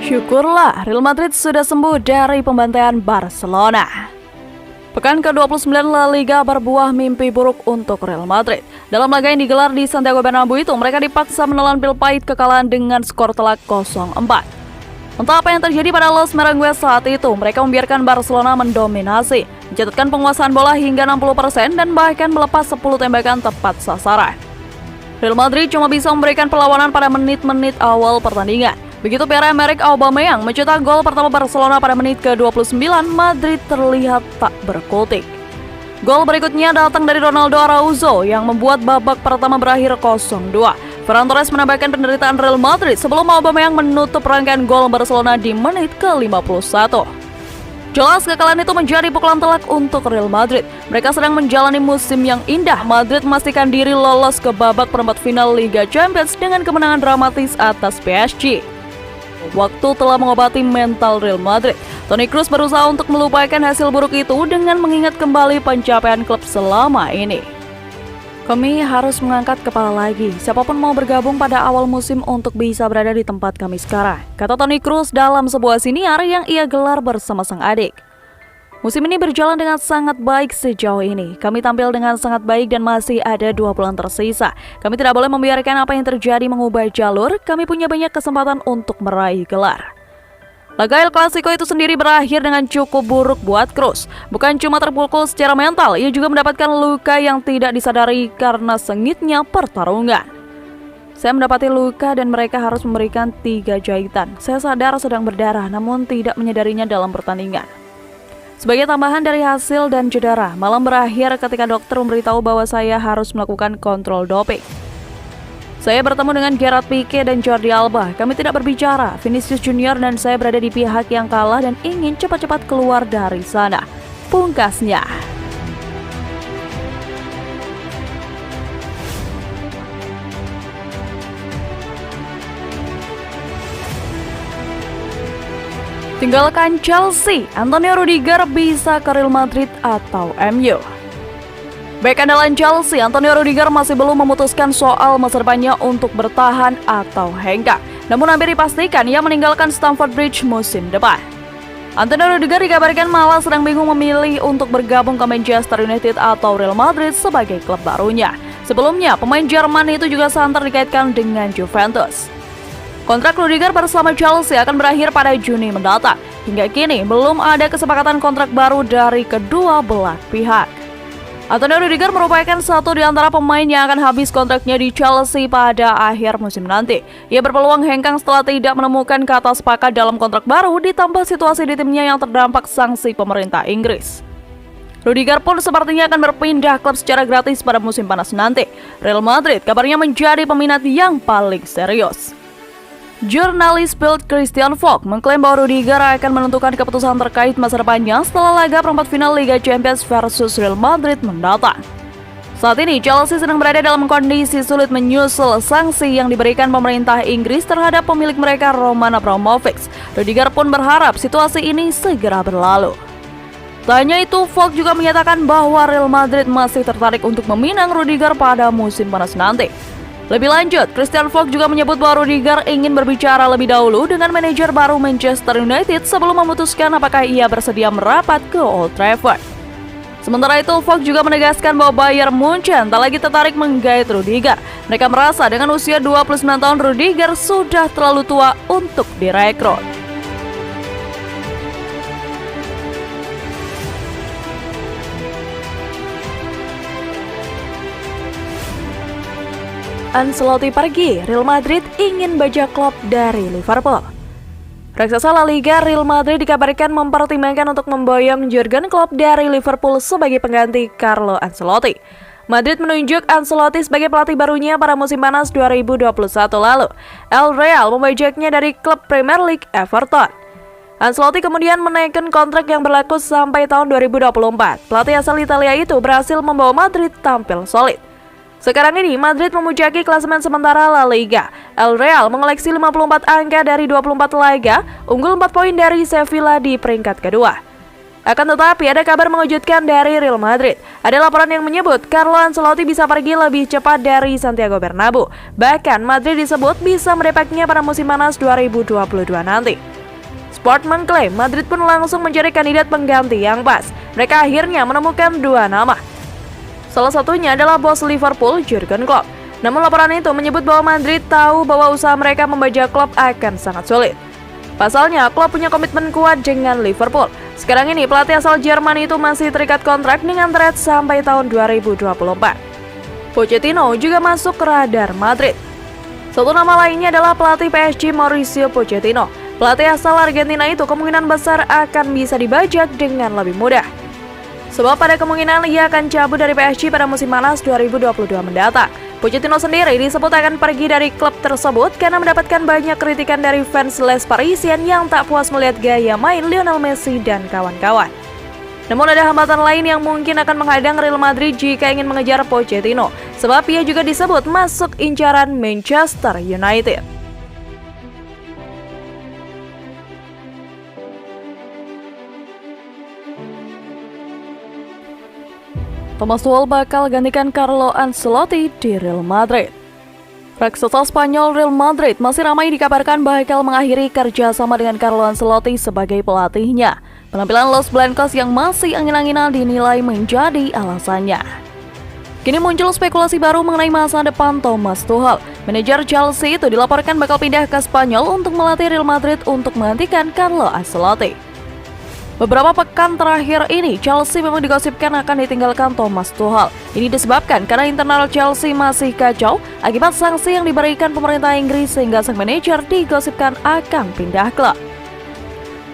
Syukurlah Real Madrid sudah sembuh dari pembantaian Barcelona. Pekan ke-29 La Liga berbuah mimpi buruk untuk Real Madrid. Dalam laga yang digelar di Santiago Bernabeu itu, mereka dipaksa menelan pil pahit kekalahan dengan skor telak 0-4. Entah apa yang terjadi pada Los Merengues saat itu, mereka membiarkan Barcelona mendominasi, mencatatkan penguasaan bola hingga 60% dan bahkan melepas 10 tembakan tepat sasaran. Real Madrid cuma bisa memberikan perlawanan pada menit-menit awal pertandingan. Begitu Pierre-Emerick Aubameyang mencetak gol pertama Barcelona pada menit ke-29, Madrid terlihat tak berkutik. Gol berikutnya datang dari Ronaldo Araujo yang membuat babak pertama berakhir 0-2. Ferran Torres menambahkan penderitaan Real Madrid sebelum Aubameyang menutup rangkaian gol Barcelona di menit ke-51. Jelas kekalahan itu menjadi pukulan telak untuk Real Madrid. Mereka sedang menjalani musim yang indah. Madrid memastikan diri lolos ke babak perempat final Liga Champions dengan kemenangan dramatis atas PSG. Waktu telah mengobati mental Real Madrid. Toni Kroos berusaha untuk melupakan hasil buruk itu dengan mengingat kembali pencapaian klub selama ini. Kami harus mengangkat kepala lagi. Siapapun mau bergabung pada awal musim untuk bisa berada di tempat kami sekarang, kata Toni Kroos dalam sebuah siniar yang ia gelar bersama sang adik. Musim ini berjalan dengan sangat baik sejauh ini. Kami tampil dengan sangat baik dan masih ada 2 bulan tersisa. Kami tidak boleh membiarkan apa yang terjadi mengubah jalur. Kami punya banyak kesempatan untuk meraih gelar. Laga El Clasico itu sendiri berakhir dengan cukup buruk buat Kroos. Bukan cuma terpukul secara mental, ia juga mendapatkan luka yang tidak disadari karena sengitnya pertarungan. Saya mendapati luka dan mereka harus memberikan 3 jahitan. Saya sadar sedang berdarah namun tidak menyadarinya dalam pertandingan. Sebagai tambahan dari hasil dan cedera, malam berakhir ketika dokter memberitahu bahwa saya harus melakukan kontrol doping. Saya bertemu dengan Gerard Pique dan Jordi Alba. Kami tidak berbicara. Vinicius Junior dan saya berada di pihak yang kalah dan ingin cepat-cepat keluar dari sana. Pungkasnya. Tinggalkan Chelsea, Antonio Rudiger bisa ke Real Madrid atau MU. Bek andalan Chelsea, Antonio Rudiger masih belum memutuskan soal masa depannya untuk bertahan atau hengkang. Namun hampir dipastikan ia meninggalkan Stamford Bridge musim depan. Antonio Rudiger dikabarkan malah sedang bingung memilih untuk bergabung ke Manchester United atau Real Madrid sebagai klub barunya. Sebelumnya, pemain Jerman itu juga santer dikaitkan dengan Juventus. Kontrak Rudiger bersama Chelsea akan berakhir pada Juni mendatang. Hingga kini belum ada kesepakatan kontrak baru dari kedua belah pihak. Antonio Rudiger merupakan satu di antara pemain yang akan habis kontraknya di Chelsea pada akhir musim nanti. Ia berpeluang hengkang setelah tidak menemukan kata sepakat dalam kontrak baru ditambah situasi di timnya yang terdampak sanksi pemerintah Inggris. Rudiger pun sepertinya akan berpindah klub secara gratis pada musim panas nanti. Real Madrid kabarnya menjadi peminat yang paling serius. Jurnalis Bild Christian Falk mengklaim bahwa Rudiger akan menentukan keputusan terkait masa depannya setelah laga perempat final Liga Champions versus Real Madrid mendatang. Saat ini Chelsea sedang berada dalam kondisi sulit menyusul sanksi yang diberikan pemerintah Inggris terhadap pemilik mereka Roman Abramovich. Rudiger pun berharap situasi ini segera berlalu. Tak hanya itu, Falk juga menyatakan bahwa Real Madrid masih tertarik untuk meminang Rudiger pada musim panas nanti. Lebih lanjut, Christian Falk juga menyebut bahwa Rudiger ingin berbicara lebih dahulu dengan manajer baru Manchester United sebelum memutuskan apakah ia bersedia merapat ke Old Trafford. Sementara itu, Falk juga menegaskan bahwa Bayern Munchen tak lagi tertarik menggait Rudiger. Mereka merasa dengan usia 29 tahun Rudiger sudah terlalu tua untuk direkrut. Ancelotti pergi, Real Madrid ingin bajak klub dari Liverpool. Raksasa La Liga Real Madrid dikabarkan mempertimbangkan untuk memboyong Jurgen Klopp dari Liverpool sebagai pengganti Carlo Ancelotti. Madrid menunjuk Ancelotti sebagai pelatih barunya pada musim panas 2021 lalu. El Real membajaknya dari klub Premier League Everton. Ancelotti kemudian menaikkan kontrak yang berlaku sampai tahun 2024. Pelatih asal Italia itu berhasil membawa Madrid tampil solid. Sekarang ini Madrid memujaki klasemen sementara La Liga. El Real mengoleksi 54 angka dari 24 laga, unggul 4 poin dari Sevilla di peringkat kedua. Akan tetapi ada kabar mengejutkan dari Real Madrid. Ada laporan yang menyebut Carlo Ancelotti bisa pergi lebih cepat dari Santiago Bernabeu. Bahkan Madrid disebut bisa mendapatnya pada musim panas 2022 nanti. Sport mengklaim Madrid pun langsung mencari kandidat pengganti yang pas. Mereka akhirnya menemukan dua nama. Salah satunya adalah bos Liverpool, Jurgen Klopp. Namun laporan itu menyebut bahwa Madrid tahu bahwa usaha mereka membajak Klopp akan sangat sulit. Pasalnya, Klopp punya komitmen kuat dengan Liverpool. Sekarang ini pelatih asal Jerman itu masih terikat kontrak dengan Reds sampai tahun 2024. Pochettino juga masuk ke radar Madrid. Satu nama lainnya adalah pelatih PSG Mauricio Pochettino. Pelatih asal Argentina itu kemungkinan besar akan bisa dibajak dengan lebih mudah. Sebab pada kemungkinan ia akan cabut dari PSG pada musim panas 2022 mendatang. Pochettino sendiri disebut akan pergi dari klub tersebut karena mendapatkan banyak kritikan dari fans Les Parisiens yang tak puas melihat gaya main Lionel Messi dan kawan-kawan. Namun ada hambatan lain yang mungkin akan menghadang Real Madrid jika ingin mengejar Pochettino, sebab ia juga disebut masuk incaran Manchester United. Thomas Tuchel bakal gantikan Carlo Ancelotti di Real Madrid. Raksasa Spanyol Real Madrid masih ramai dikabarkan bakal mengakhiri kerjasama dengan Carlo Ancelotti sebagai pelatihnya. Penampilan Los Blancos yang masih angin-anginan dinilai menjadi alasannya. Kini muncul spekulasi baru mengenai masa depan Thomas Tuchel. Manajer Chelsea itu dilaporkan bakal pindah ke Spanyol untuk melatih Real Madrid untuk menggantikan Carlo Ancelotti. Beberapa pekan terakhir ini, Chelsea memang digosipkan akan ditinggalkan Thomas Tuchel. Ini disebabkan karena internal Chelsea masih kacau akibat sanksi yang diberikan pemerintah Inggris sehingga sang manajer digosipkan akan pindah klub.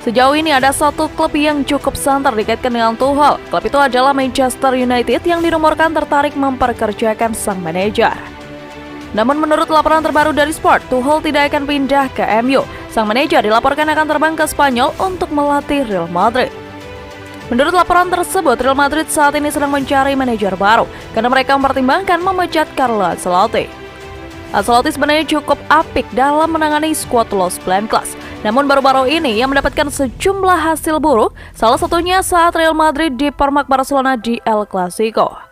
Sejauh ini ada satu klub yang cukup santer dikaitkan dengan Tuchel. Klub itu adalah Manchester United yang dirumorkan tertarik memperkerjakan sang manajer. Namun menurut laporan terbaru dari Sport, Tuchel tidak akan pindah ke MU. Sang manajer dilaporkan akan terbang ke Spanyol untuk melatih Real Madrid. Menurut laporan tersebut, Real Madrid saat ini sedang mencari manajer baru karena mereka mempertimbangkan memecat Carlo Ancelotti. Ancelotti sebenarnya cukup apik dalam menangani skuad Los Blancos. Namun baru-baru ini ia mendapatkan sejumlah hasil buruk, salah satunya saat Real Madrid dipermak Barcelona di El Clasico.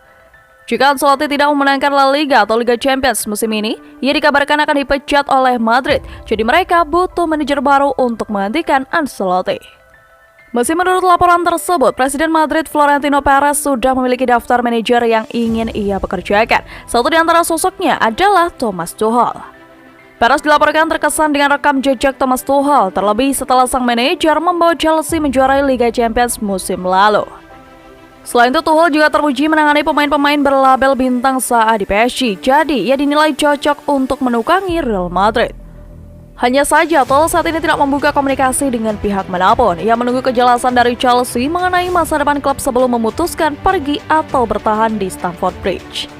Jika Ancelotti tidak memenangkan La Liga atau Liga Champions musim ini, ia dikabarkan akan dipecat oleh Madrid. Jadi mereka butuh manajer baru untuk menggantikan Ancelotti. Meski menurut laporan tersebut, Presiden Madrid Florentino Perez sudah memiliki daftar manajer yang ingin ia pekerjakan. Satu di antara sosoknya adalah Thomas Tuchel. Perez dilaporkan terkesan dengan rekam jejak Thomas Tuchel, terlebih setelah sang manajer membawa Chelsea menjuarai Liga Champions musim lalu. Selain itu, Tuchel juga teruji menangani pemain-pemain berlabel bintang saat di PSG, jadi ia dinilai cocok untuk menukangi Real Madrid. Hanya saja, Tuchel saat ini tidak membuka komunikasi dengan pihak manapun. Ia menunggu kejelasan dari Chelsea mengenai masa depan klub sebelum memutuskan pergi atau bertahan di Stamford Bridge.